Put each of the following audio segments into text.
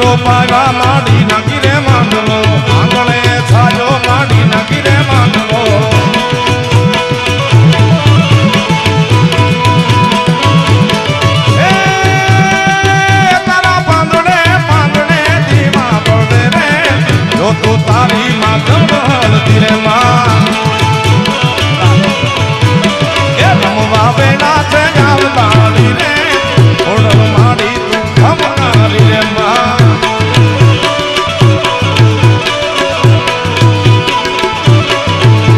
આશરો પાવા માંડી નાખી રે માંડલો આંગણે છાજો માંડી નાખી રે માંડલો તારા પાંદડે પાંદડે દીવા પડે રે જો તું તારી માં ગમળતી રે માં એ રમવા બેડા છે ગાવતાળી રે ઓળલ માડી તું ખમનારી રે માં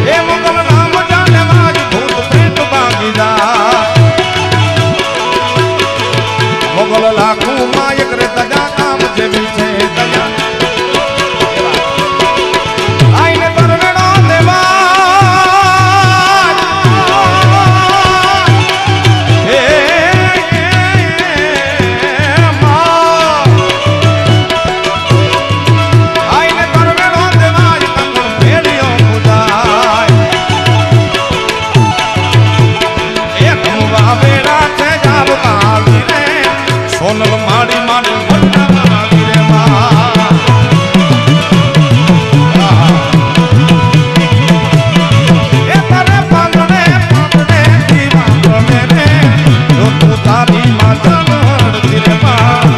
એ મોગલ નામ જાને માજ ભૂત પ્રેત ભાગીદા મોગલ લાખું માયક રે તજા કામ જેવી છે તજા આઈને તરવેડો દેવા સોનલ માડી માડી ભટકા માડી રે માં એ તારે પાંદડે પાંદડે દીવા પડે રે જો તું તારી માં જમડતી રે માં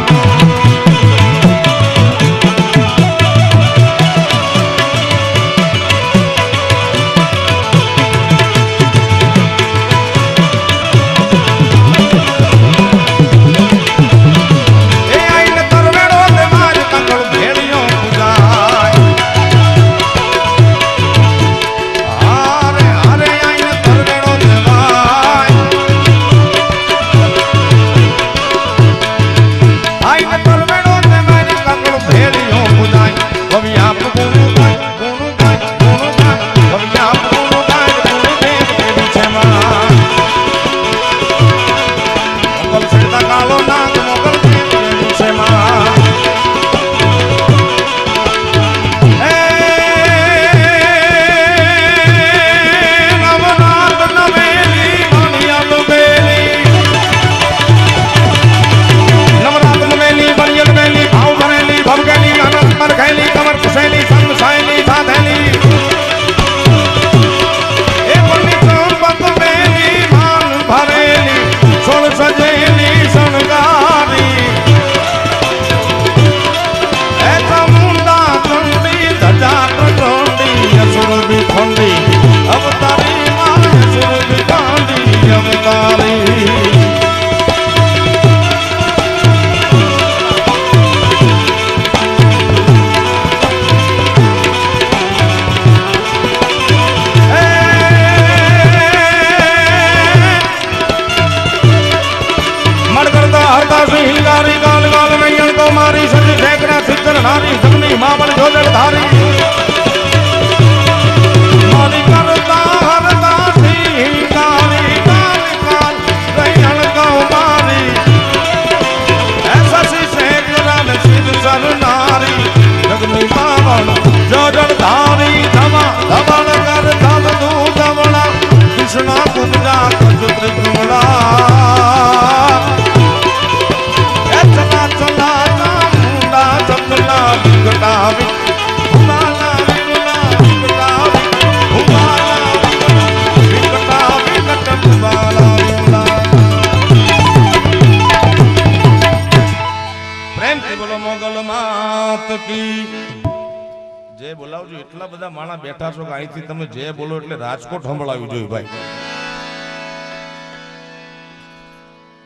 બેઠા છો કે અહીંથી તમે જે બોલો એટલે રાજકોટ સંભળાવી જોઈએ ભાઈ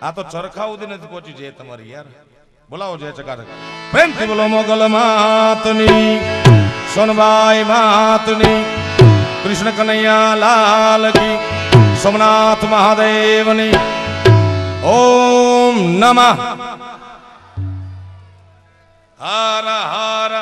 આ તો ચરખા સુધી નથી પહોંચી જે તમારી યાર બોલાવો જે ચકારે પ્રેમથી બોલો મોગલ માતની સોનબાઈ માતની કૃષ્ણ કનૈયા લાલ કી સોમનાથ મહાદેવની ઓમ નમઃ હર હર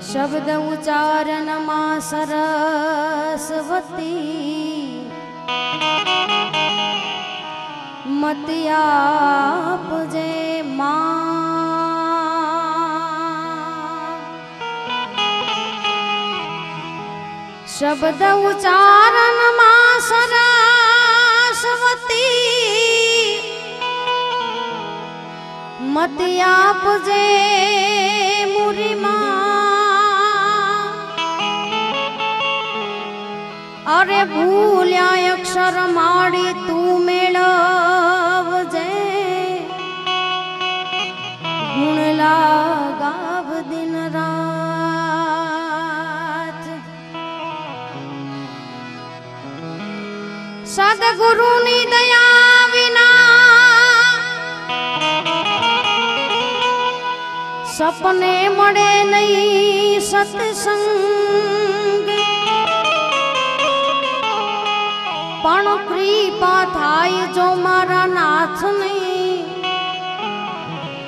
शब्द उच्चारण मां सरस्वती मति आपजे मां। शब्द उच्चारण मां सरस्वती मति आपजे मुरी मां। अरे भूल्या अक्षर माड़ी तू मेळवजे गुण लगाव दिन रात। सद्गुरुनी दया विना सपने मळे नहीं सत्संग पण कृपा थाय जो मारा नाथ नहीं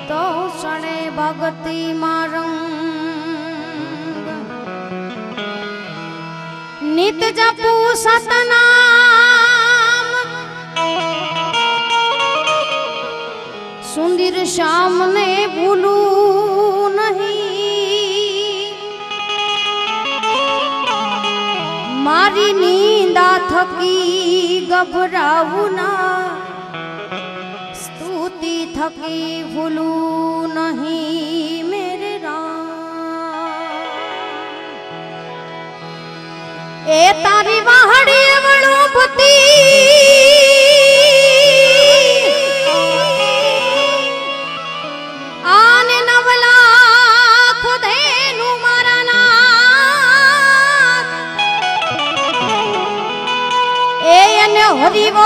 तो सणे भक्ति मारंग। नित जपू सतनाम सुंदर श्याम ने भूलू मारी नींदा थकी घबराऊ ना स्तुति थकी भूलू नहीं मेरे राम। ए तारी वाहड़ी वळू बुती आने नवला खुदेनु मारा हरिवर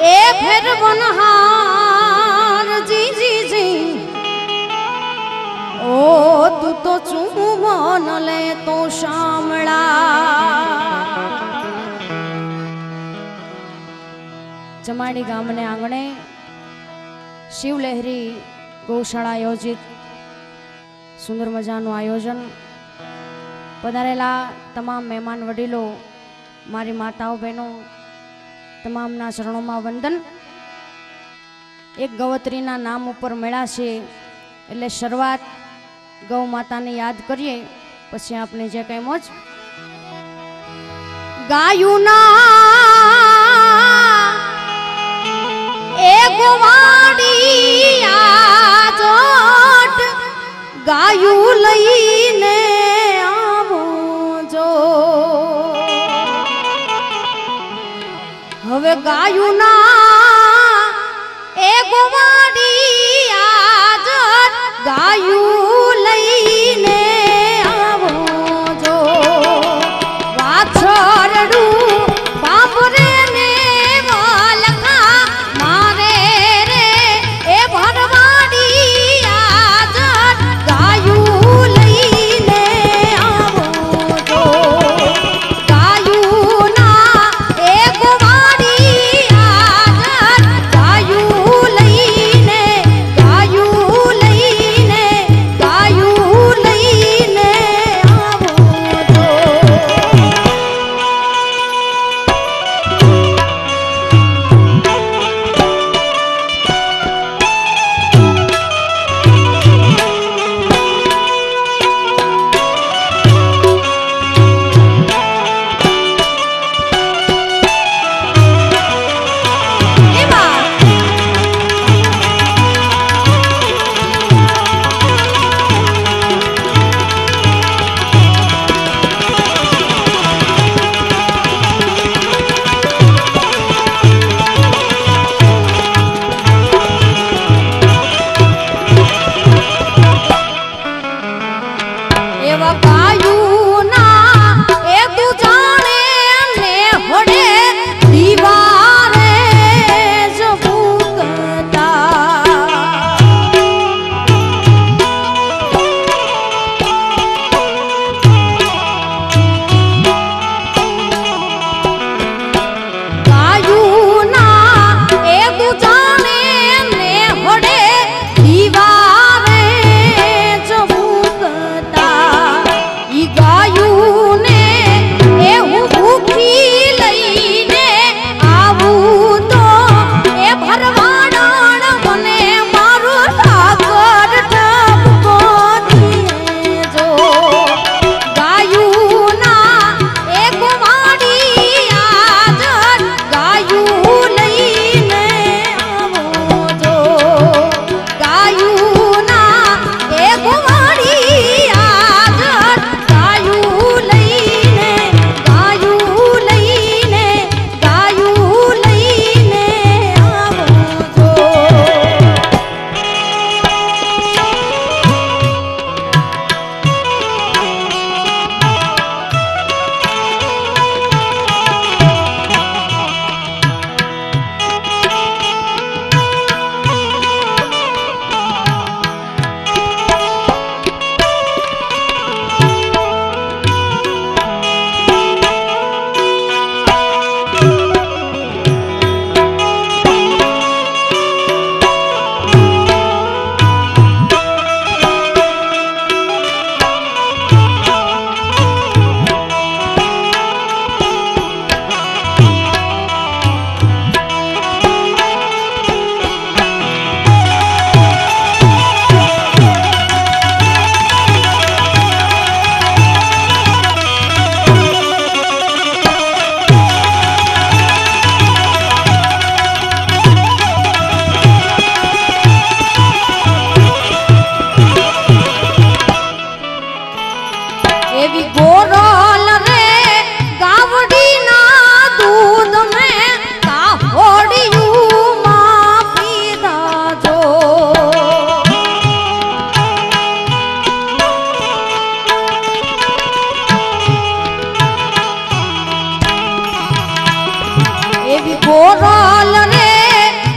ए फिर बनहार जी जी जी ओ तू तो चूमन ले तो शामड़ा। जमाड़ी गामने आंगणे शिवलहरी गौशाळा आयोजित सुंदर मजाનું आयोजन। पधारेला तमाम मेहमान वडीलो मारी माताओं बहनों तमामना चरणों में वंदन। एक गवत्रीना नाम पर मेळा छे એટલે શરૂઆત गौ माता ने याद करिए पछी आपने जे कई मोज गायू ना ए गोवाड़ी आजोट गायू लईने हवे गायू ना ए गोवाड़ी आज गायू लईने आवो जो वाछरडू बापरे ने वालका मारे रे ए भरवाड़ी आज गायू लईने आवो जो गायू ना ए गोवाड़ी जाने ने होड़े दीवार એવી ગોરલ રે ગાવડી ના દૂધ મેં કાહોડિયું માં પીધા જો એવી ગોરલ રે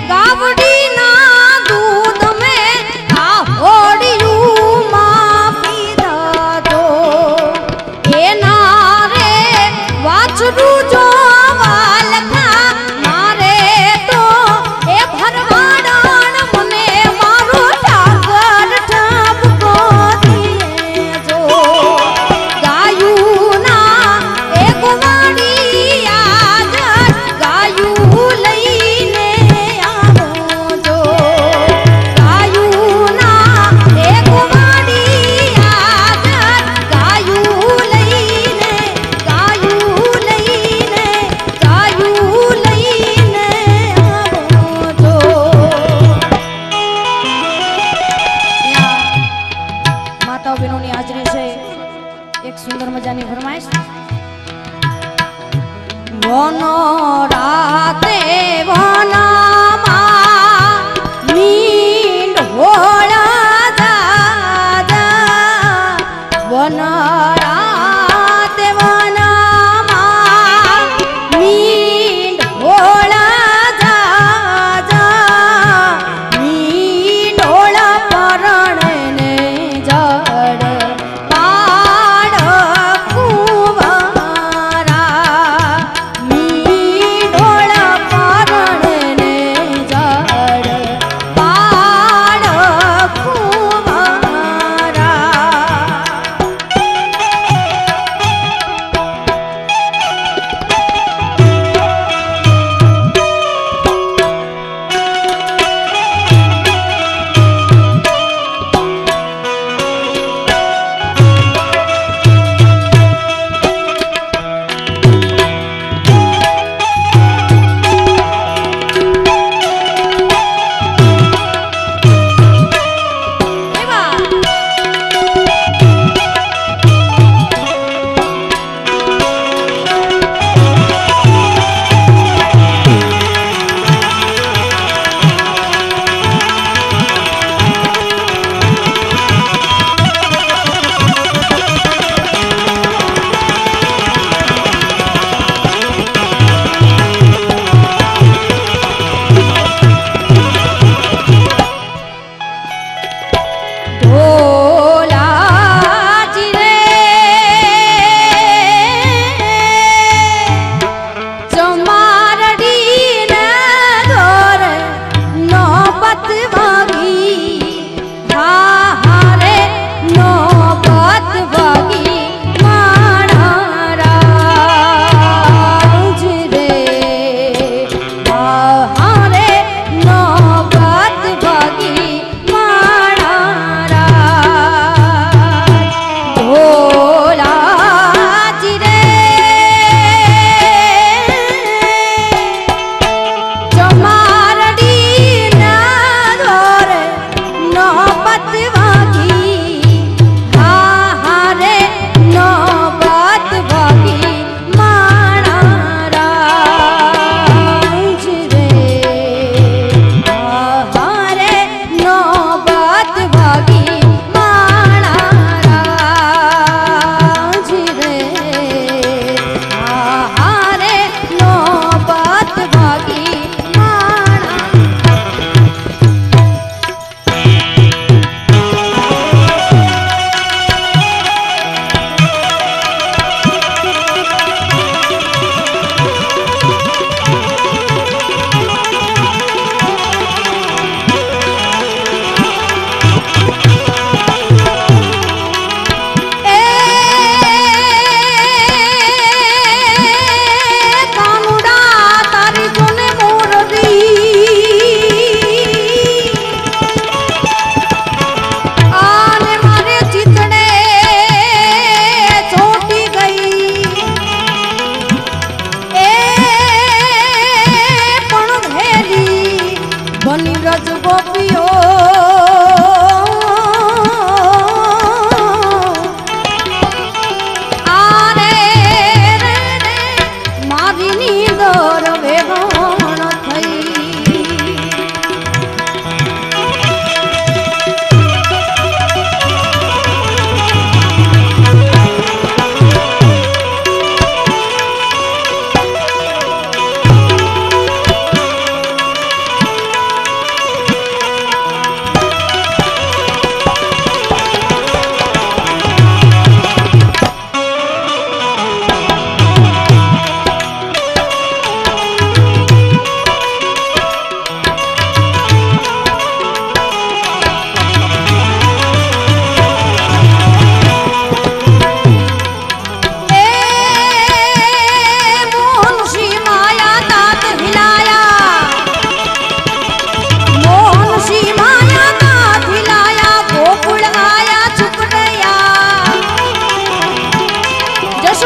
ગાવડી ના દૂધ મેં કાહોડિયું માં પીધા જો એના રે વાછડું જો વાલખા મારે તો એ ભરવાડણ મને મારો ઠાકર ઠાપકો દીએ જો ગાયું ના એ ગોવાડી આજ ગાયું લઈને આવો જો ગાયું ના એ ગોવાડી આજ ગાયું લઈને આવો જો માતાઓ બહેનોની હાજરી છે એક સુંદર મજાની ફરમાઈશ વનો રાતે વનામાં નીંદ હોળા દાદા વન રાતે વનામાં નીંદ હોળા દાદા નીંદ હોળા પરણને જડ પાડ કુંવારા નીંદ હોળા પરણને જડ પાડ કુંવારા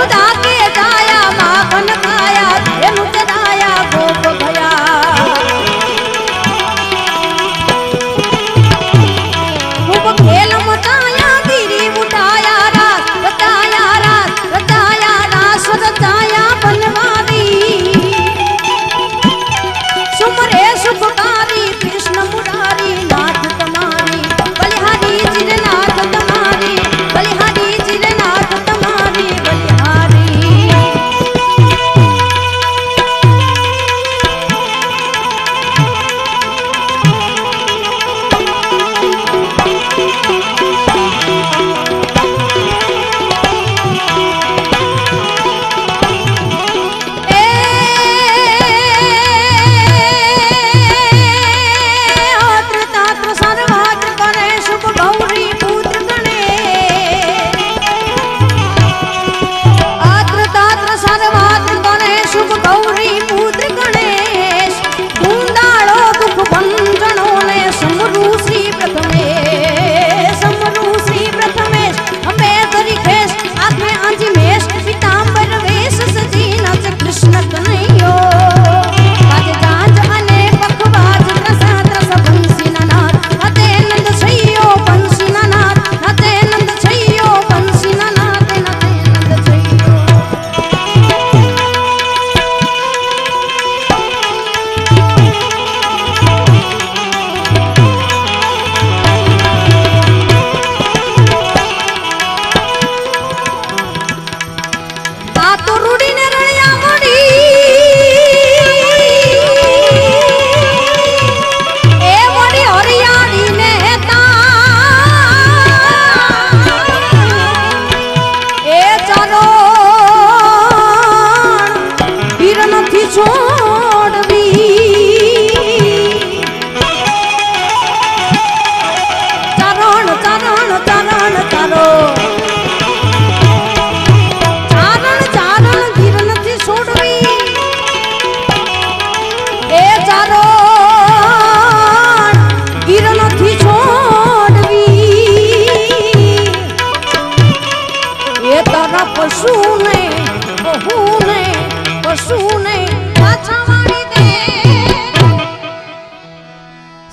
यशोदा के जाया माखन खाया धेनु चराया गोप गया खूब खेल मचाया गिरी उठाया रास रचाया रास रचाया बनवारी सुमरे सुखकारी कृष्ण मुरारी नाथ तुम्हारी बलिहारी जिरनाथ तुम्हारी बलिहारी जिरनाथ तुम्हारी बलिहारी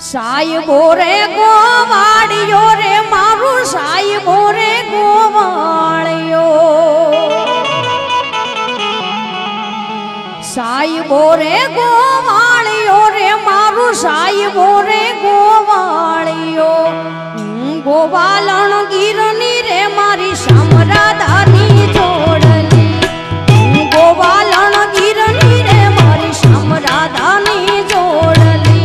સાયબો રે ગોવાળિયો રે મારું સાયબો રે ગોવાળિયો સાયબો રે ગોવાળિયો રે મારું સાયબો રે ગોવાળિયો ગોવાલણ ગીરની રે મારી સામરાદાની જોડલી ગોવાલણ ગીરની રે મારી સામરાદાની જોડલી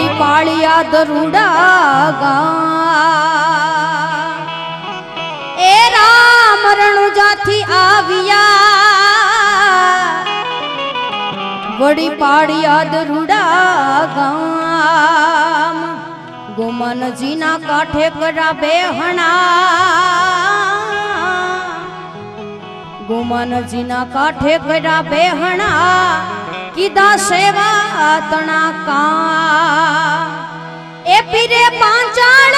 વળી પાળિયા દરુડા ગા એ રામ રણુજાથી આવ્યા વળી પાળિયા દરુડા ગામ ગોમનજીના કાંઠે કરા બેહણા ગોમનજીના કાંઠે કર્યા બેહણા કીધા સેવા તણા કા એ પીરે પાંચાળ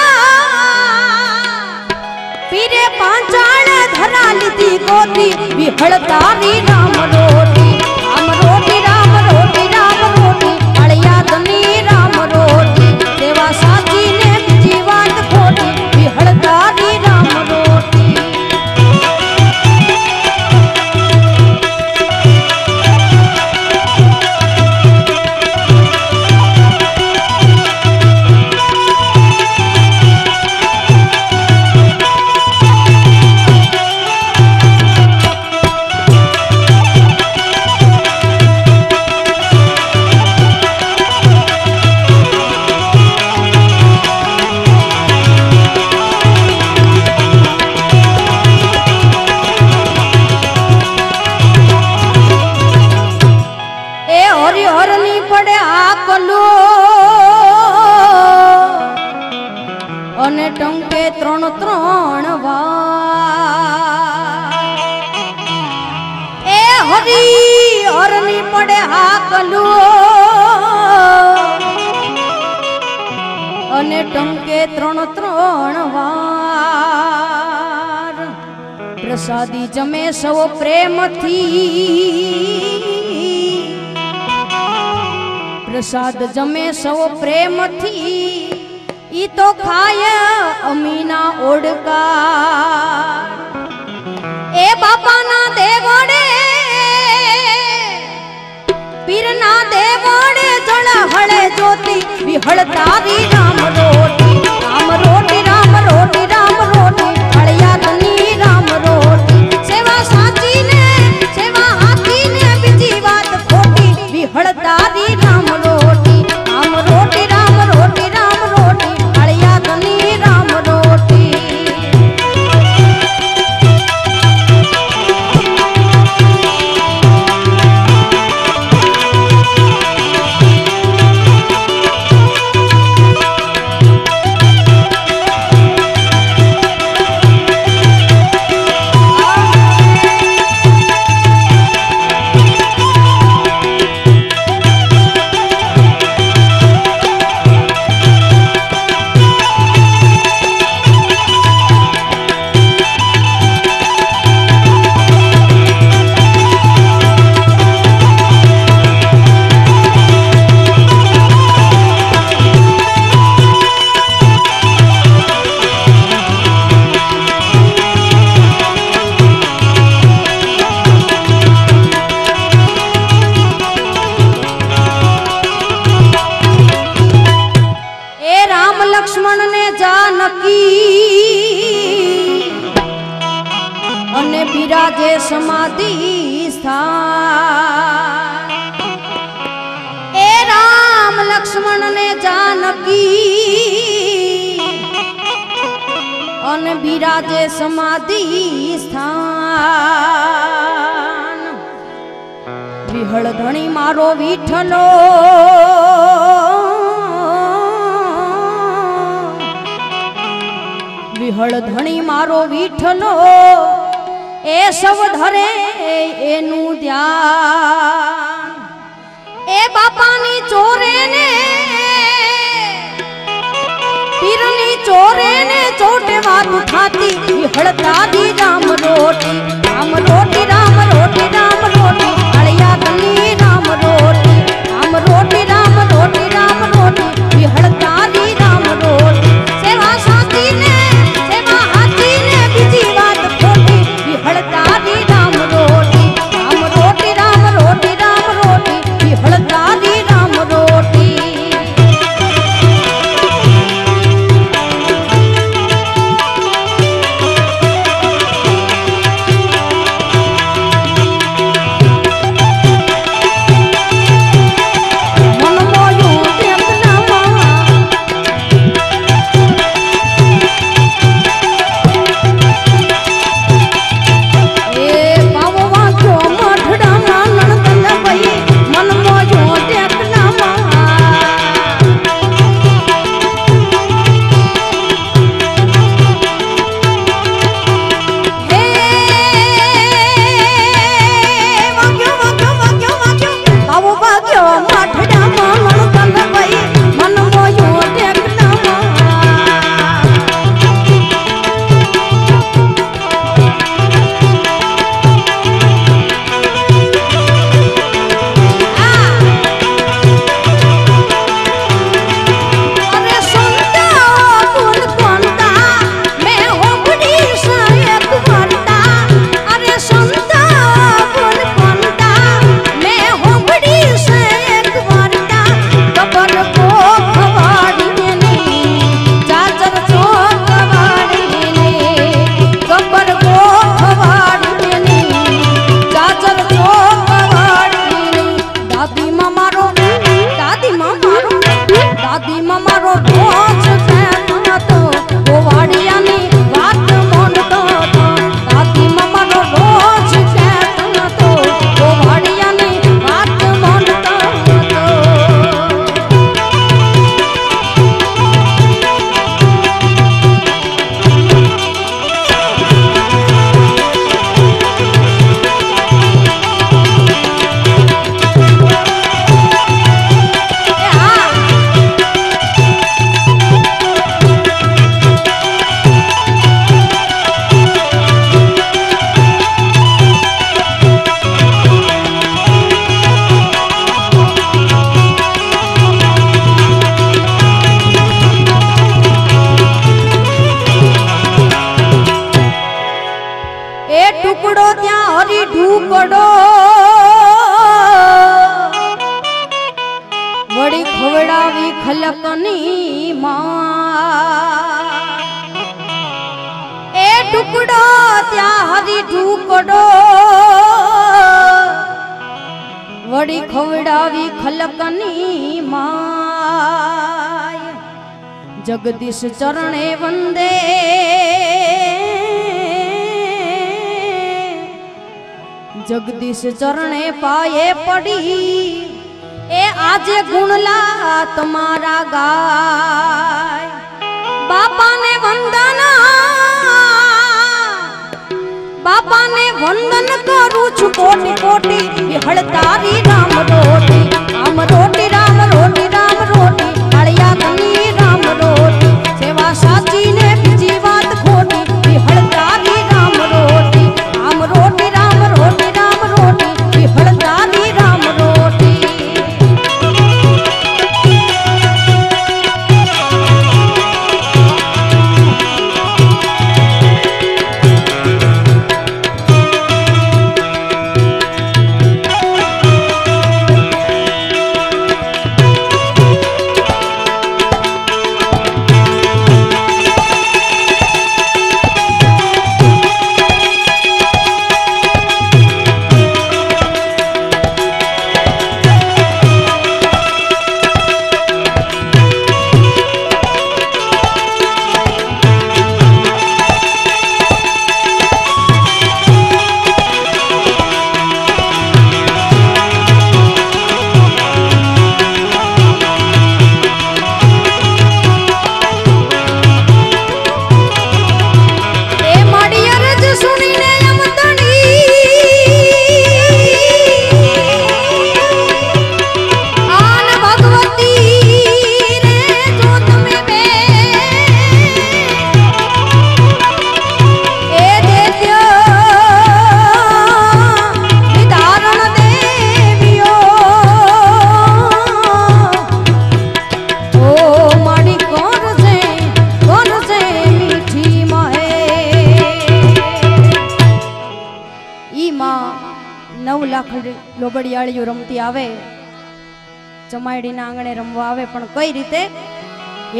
ધરા લીધી ગોતી વિહળતાની રામ રોટી રામ રોટી રામ રોટી રામ રોટી અળિયાદની રામ રોટી સેવા સાચીને બીજી વાત ખોટી વિહળતાની રામ રોટી અને ટંકે ત્રણ ત્રણ વાર એ હરી હરની પડે હાકલું અને ટંકે ત્રણ ત્રણ વાર પ્રસાદી જમે સૌ પ્રેમથી પ્રસાદ જમે સૌ પ્રેમથી ઈ તો ખાય અમીના ઓડકા એ બાપાના દેવડે પીરના દેવડે જળ હળે જ્યોતિ વિહળતારી રામ રોટી રામ રોટી રામ રોટી રામ રોટી અળિયાદની રામ રોટી સેવા સાચીને સેવા હાથીને બીજી વાત ખોટી વિહળતારી રામ રોટી રામ રોટી રામ રોટી રામ રોટી અળિયાદની રામ રોટી લક્ષ્મણ ને જાનકી અને બિરાજે સમાધિ સ્થાન એ રામ લક્ષ્મણ ને જાનકી અને બિરાજે સમાધિ સ્થાન વિહળ ધણી મારો વિઠ્ઠલો વિહળ ધણી મારો વિઠ્ઠલો એ સૌ ધરે એનું ધ્યાન એ બાપાની ચોરે ને પીરની ચોરે ને ચોટે વાત ઉઠાતી વિહળતારી રામ રોટી રામ રોટી રામ રોટી રામ રોટી અળિયાદની રામ રોટી રામ રોટી રામ રોટી રામ રોટી વિહળતારી રામ રોટી સેવા સાચીને વિહળતારી રામ રોટી રામ રોટી રામ રોટી રામ રોટી વિહળતારી રામ રોટી ખલકની માં એ ટુકડો ત્યાં હરી ટુકડો વડી ખવડાવી ખલકની માય જગદીશ ચરણે વંદે જગદીશ ચરણે પાયે પડી એ આજે ગુણલા તમારા ગાય બાપાને વંદન કરું છું કોટી કોટી હળતારી રામ રોટી રામ રોટી રામ રોટી રામ રોટી હળિયા ગની રામ રોટી સેવા સાચી ને બીજી વાત ખોટી હળતારી રામ રોટી રામ રોટી રામ રોટી રામ રોટી હળતારી રામ રોટી લોબડિયાળીઓ રમતી આવે ચમાયડીના આંગણે રમવા આવે પણ કઈ રીતે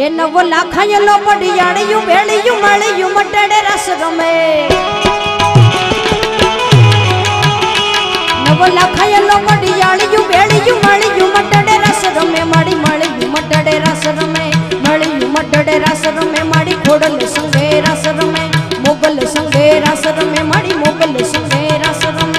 એ નવો લાખાય લોબડિયાળીયું વેળીયું મળીયું મટડે રસ રમે નવો લાખાય લોબડિયાળીયું વેળીયું મળીયું મટડે રસ રમે માડી મળીયું મટડે રસ રમે મળીયું મટડે રસ રમે માડી ખોડલ સંગે રસ રમે મોગલ સંગે રસ રમે માડી મોગલ સંગે રસ રમે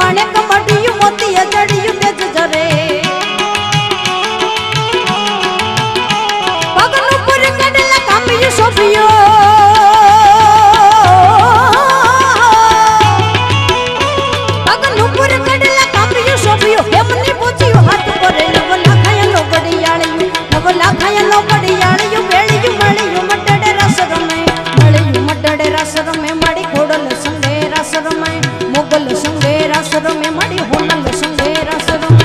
માણે કમડિયું મોતી અજડિયું તેજ જરે પગનું પર કડલા કામ્યું સોફિયો પગનું પર કડલા કામ્યું સોફિયો હેમની પૂછ્યું હાથ પર નવલા ખાયલો બડિયાળિયું નવલા ખાયલો બડિયાળિયું વેળિયું મળિયું મટડે રસ રમે મળિયું મટડે રસ રમે માડી ખોડલ સંગે રસ રમે મોગલ સંગે રસ રમે માડી હોનલ સંગે રસ રમે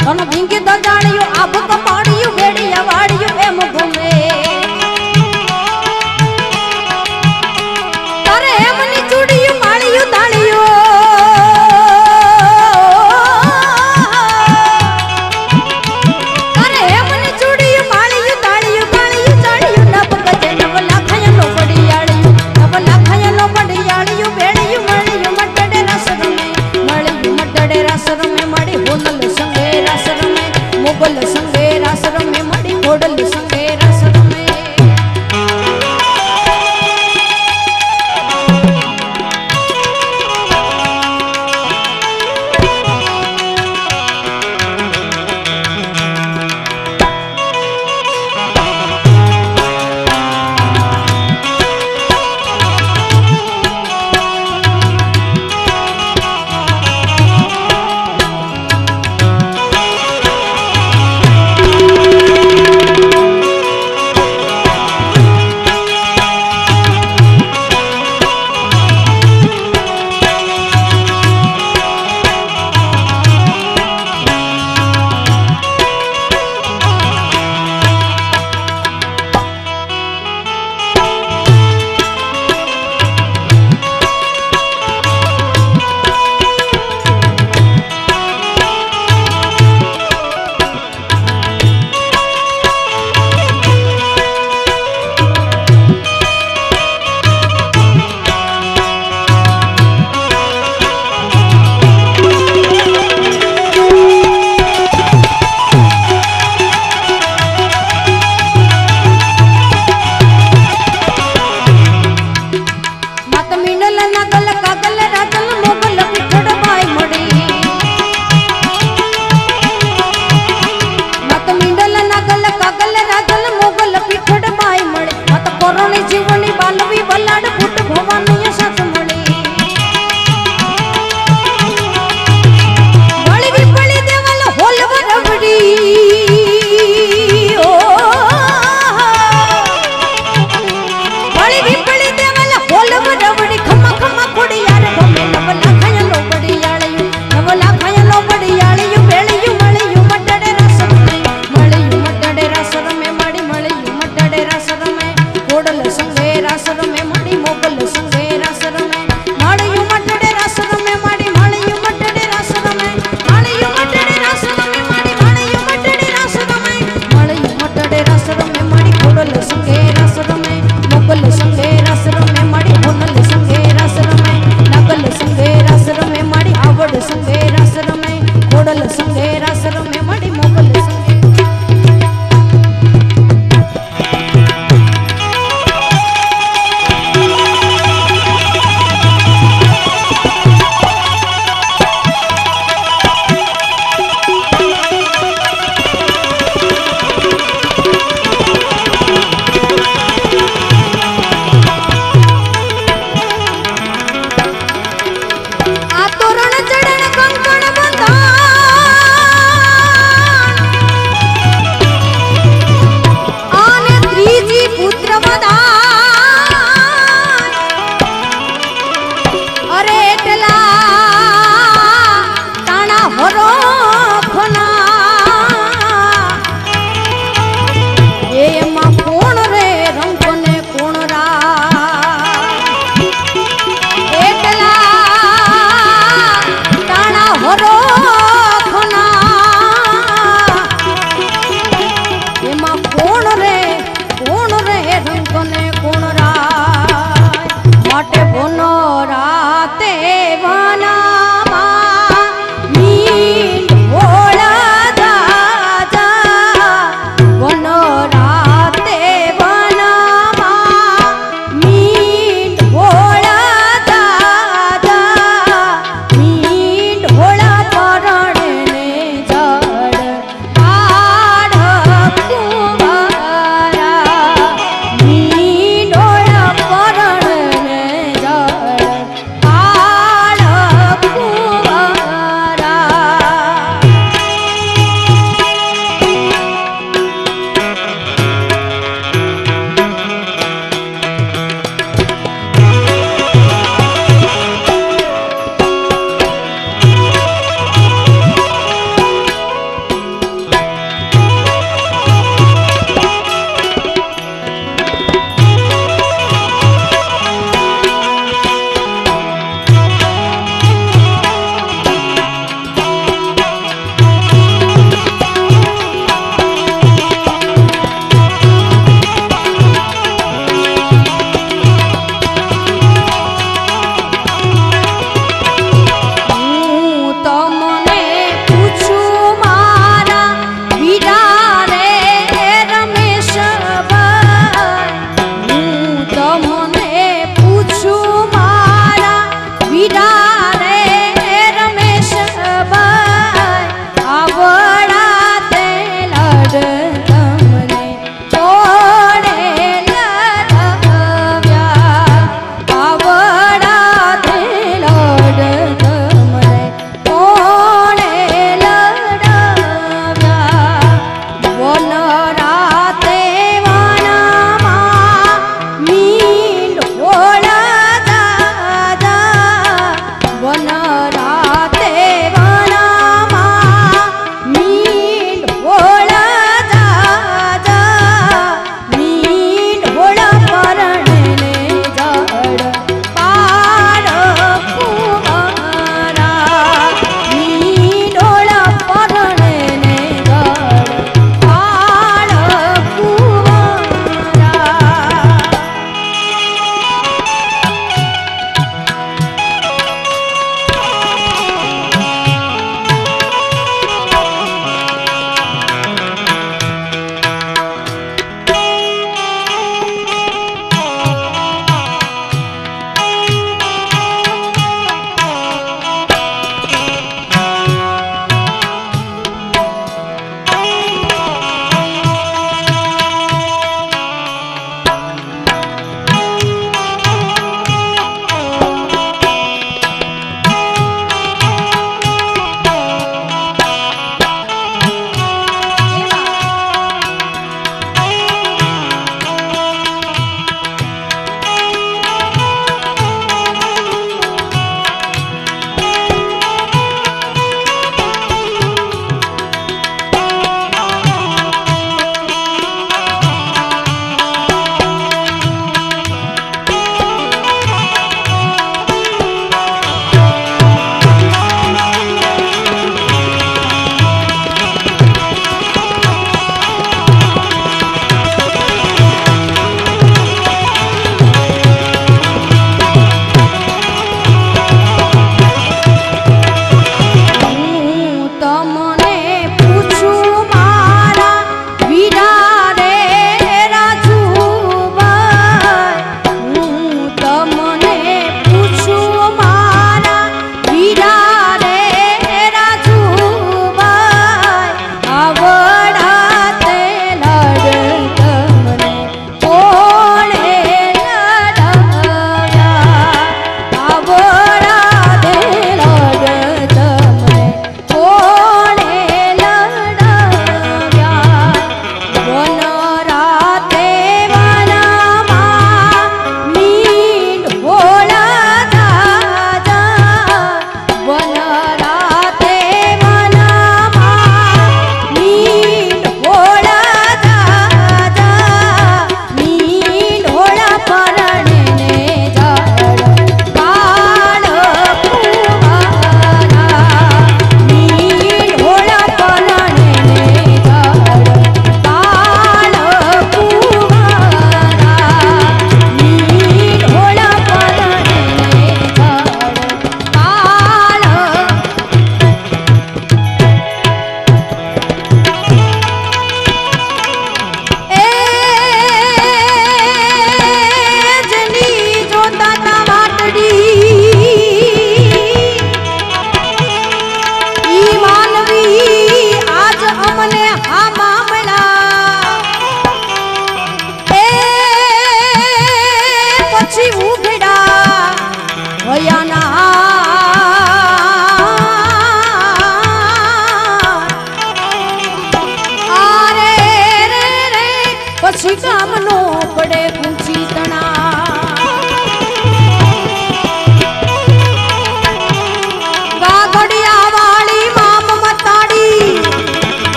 તન ભીંગી તો જાણ્યું આબ કપાડ્યું વેડિયા વાડ્યું એમ ઘૂમે તારે એમની ચૂડિયું માળ્યું દાળ્યું તારે એમની ચૂડિયું માળ્યું દાળ્યું ગાળ્યું ચાળ્યું નબ ગજે નબ લાખાયનો પડિયાળ્યું નબ લાખાયનો પડિયાળ્યું વેડિયું મળ્યું મટડે રસ રમે મળ્યું મટડે રસ રમે મળી હોનલ સંગે રસ રમે મોગલ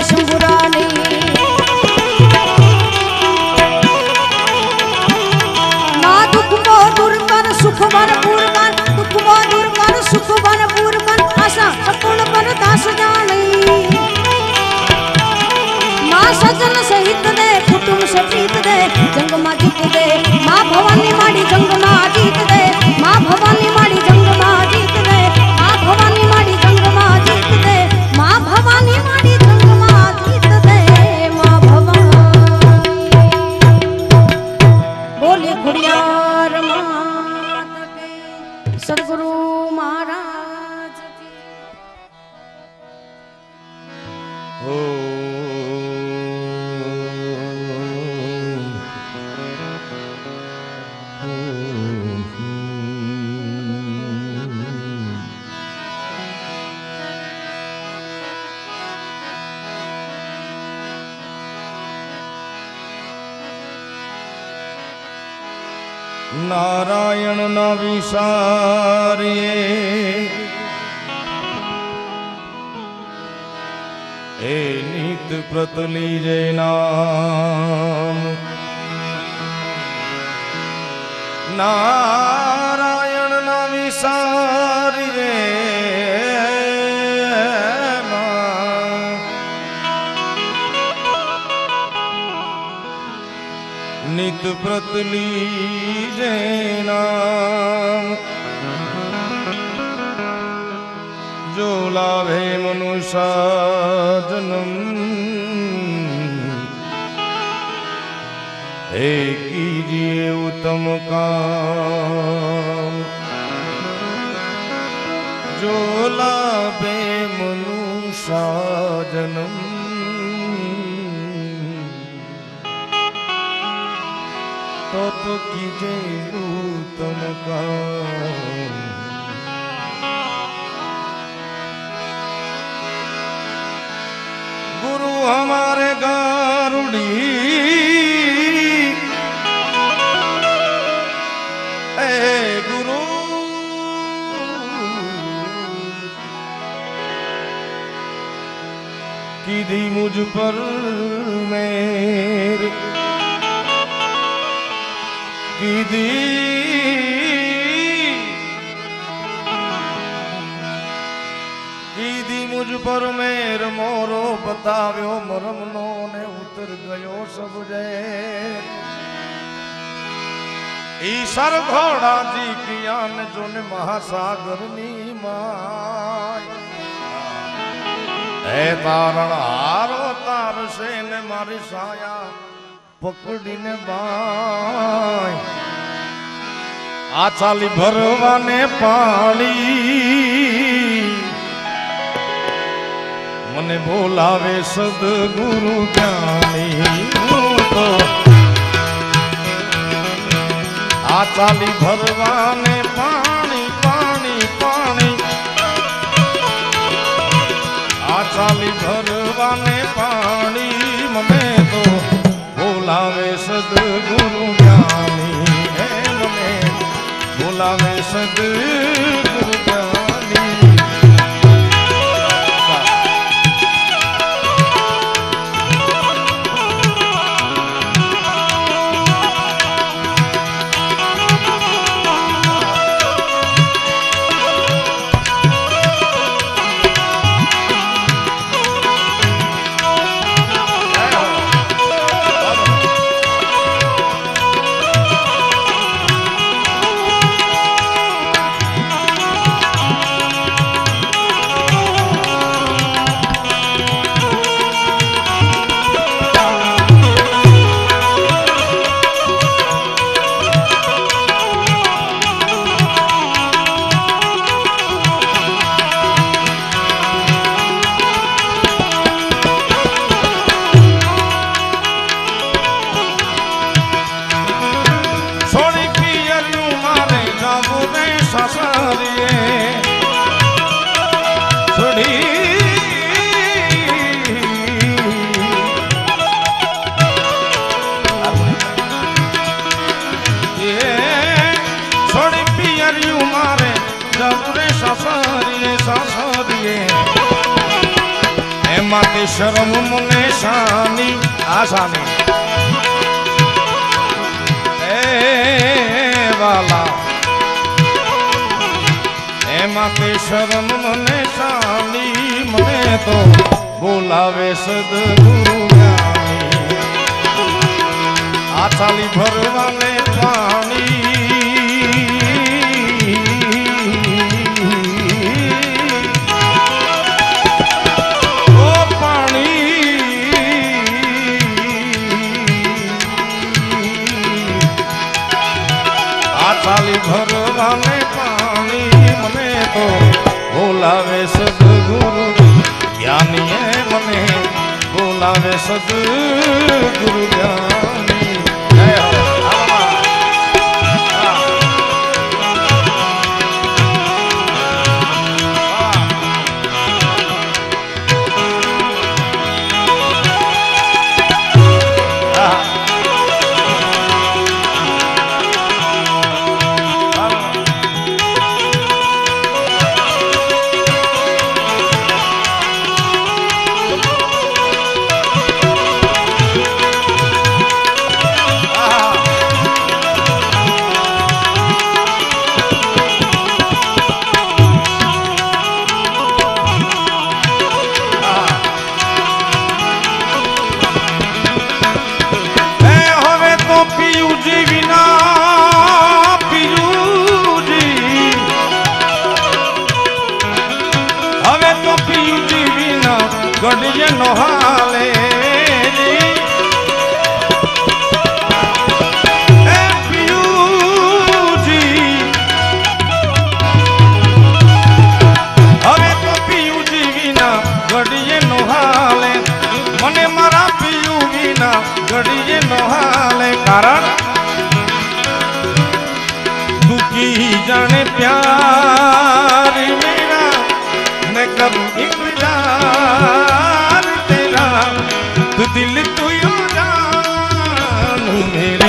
શંભુરાની ના દુઃખમો દૂર કર સુખ ભરપૂર કર દુઃખમો દૂર કર સુખ ભરપૂર કર આશા સપૂર્ણ કર દાસ જાણી માં સજન સહિત દે કુટુંબ સહિત દે જંગમાં જીત દે માં ભવાની માડી જંગમાં જીત દે માં ભવાની માડી જંગમાં જીત દે માં ભવાની માડી જંગમાં જીત દે માં ભવાની માડી જંગમાં જીત દે માં ભવાની બોલે ખોડિયાર માત કે સદગુરુ મહારાજ કી નારાયણ ના વિસારીએ એ નિત પ્રતલી જય નામ નારાયણ ના વિસારી રે નિત પ્રતલી જય નામ જો લાભે મનુષ્ય જન્મ हे कीजिए उत्तम काम जो लाभे मनुष्य जन्म तो कीजिए उत्तम काम गुरु हमारे गारुड़ी गुरु कीधी मुझ पर मेर कीधी कीधी मुझ पर मेर मोरो बताव्यो मरमनो ने उतर गयो सब जय ईश्वर घोड़ा जी कियान जो ने महासागर नी माय ए तारण हारो तार से ने मारी साया पकड़ी ने बाय आ चाली भरवा ने पानी मने बोलावे सदगुरु ज्ञानी तो आ चाली भरवाने पानी पानी पानी आ चाली भरवाने पानी मने तो बोलावे सदगुरु ज्ञानी है मने बोलावे सदगुरु ज्ञानी કે શરમ મને શાની આશાની એ વાલા એમાં કે શરમ મને શાની મને તો બોલાવે સદગુરુ જ્ઞાની આ ચાલી ભરવાને પાણી ભરવાને પાણી મને તો બોલાવે સદગુરુ જ્ઞાની મને બોલાવે સદગુરુ જ્ઞાની જય હો ગઢિયે નો હાલે એ પિયુજી હવે તો પિયુજી વિના ગઢિયે નો હાલે મને મારા પિયુ વિના ગઢિયે નો હાલે કારણ દુખી જાણે પ્યાર મેરા मैं कब इंतजार तेरा तू दिल तू यो जान मेरी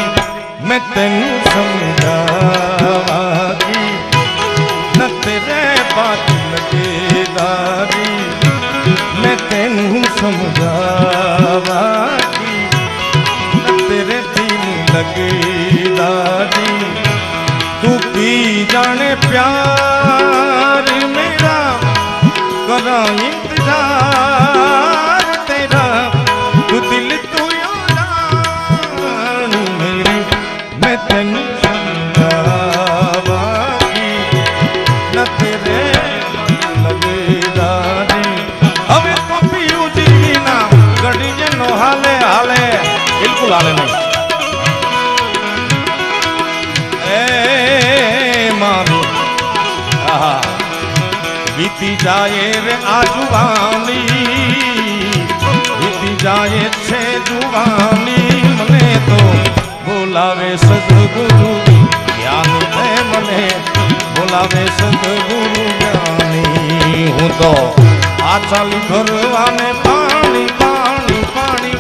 मैं तेन समझावागी न तेरे बात लगेदारी मैं तेन समझावागी न तेरे दिल लगेदारी तू की जाने प्यार मेरा करा इंतजार तेरा तू दिल तू यो जान मेरी मैं तेन समझावागी न तेरे लगेदारी હવે તો પિયુજી વિના ગઢિયે નો હાલે હાલે બિલકુલ હાલે નહીં એ મારી આહા बीती जाए रे आजुवानी बीती जाए छे जुवानी मने तो बोलावे सदगुरु ज्ञानी मने बोलावे सदगुरु ज्ञानी हूँ तो आ चाली भरवाने पानी पानी पानी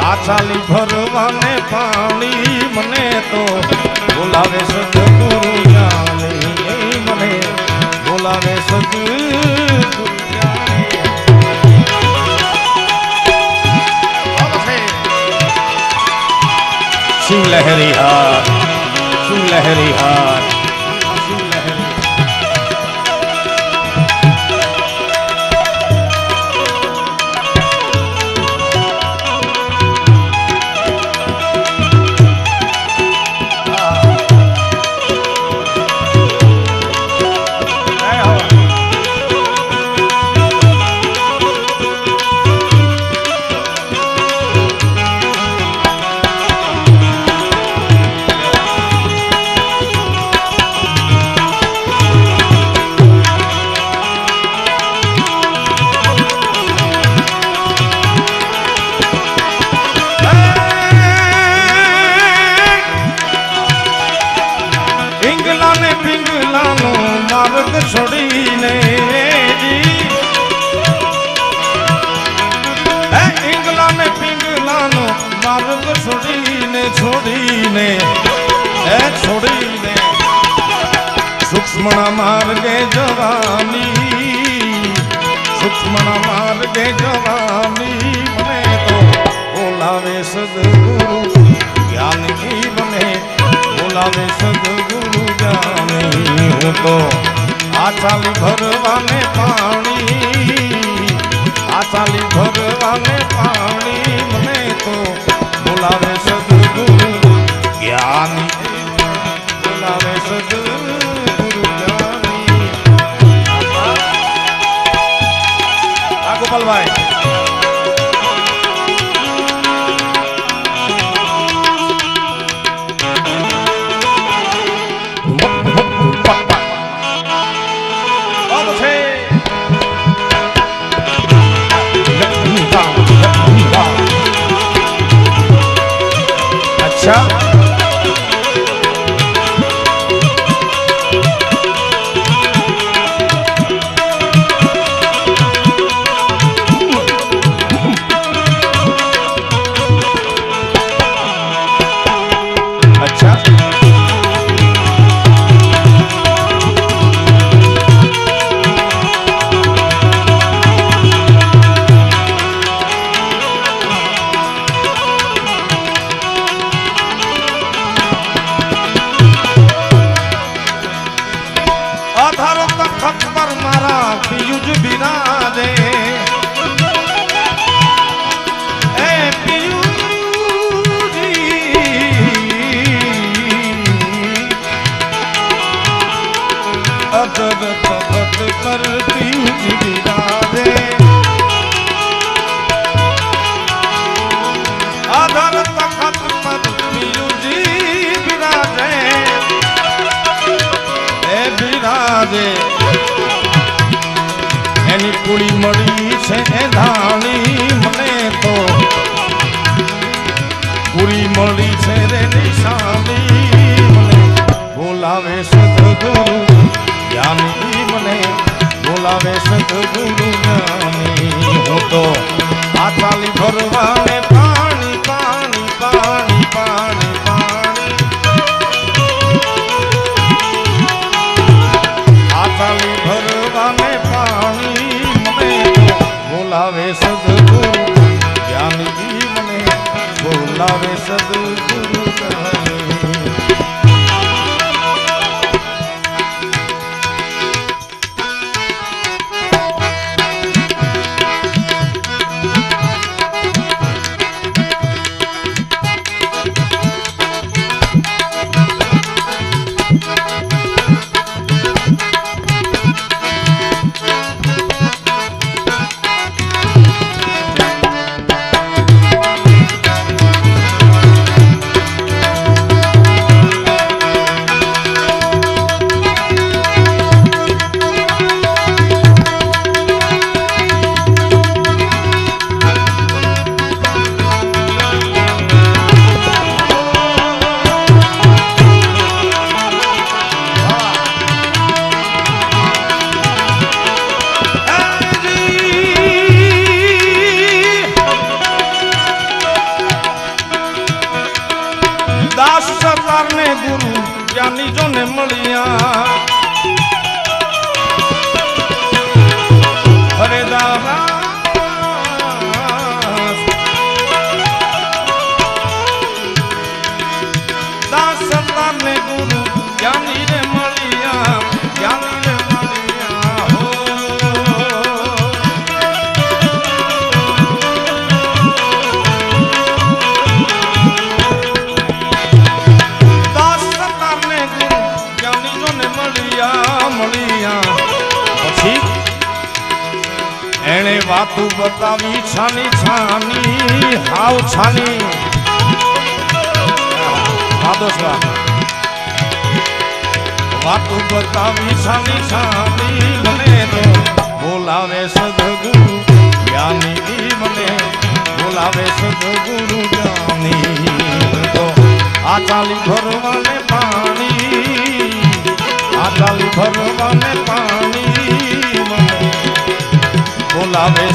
आ चाली भरवाने पानी मने तो बोलावे सदगुरु ज्ञानी મને બોલાવે સદગુરુ શિવ લહેરી હાર શિવ લહેરી હાર શિવ લહેરી માર્ગ છોડીને ઈંગલા ને પિંગલાનો માર્ગ છોડીને છોડીને છોડીને સૂક્ષ્મના માર્ગે જવાની સૂક્ષ્મ ધર્મના માર્ગે જવાની મને તો બોલાવે સદગુરુ જ્ઞાની મને બોલાવે સદગુરુ જ્ઞાની હું તો આચાલી ભરવાને પાણી આચાલી ભરવાને પાણી મને તો બોલાવે સદગુરુ જ્ઞાની બોલાવે સદગુરુ જ્ઞાની આ ગોપાલભાઈ अच्छा अच्छा પિયુજ બિરાજે એ પિયુજી અજર તપત કર પિયુજ બિરાજે અધર તખત પર પિયુજી બિરાજે એ બિરાજે એની કુળી મળી છે એ ધાણી મને તો કુળી મળી છે રે નિશાની મને બોલાવે સદગુરુ જ્ઞાની મને બોલાવે સદગુરુ જ્ઞાની હું તો આચાલી ભરવાને પાણી પાણી પાણી પાણી પાણી આચાલી ભરવાને પાણી બોલાવે સદગુરુ જ્ઞાની મને બોલાવે સદગુરુ દાસ સરદાર ને ગુરુ જ્ઞાની જો ને મળ્યા હરે દાસ સરદાર ને ગુરુ જ્ઞાની રે મળ્યા જ્ઞાની રે મળ્યા હો એણે વાતું બતાવી છાની છાની હાવ છાની વાતું બતાવી છાની છાની મને તો બોલાવે સદગુરુ જ્ઞાની મને બોલાવે સદગુરુ જ્ઞાની તો આચાલી ભરવાને પાણી આચાલી ભરવાને પાણી મને બોલાવે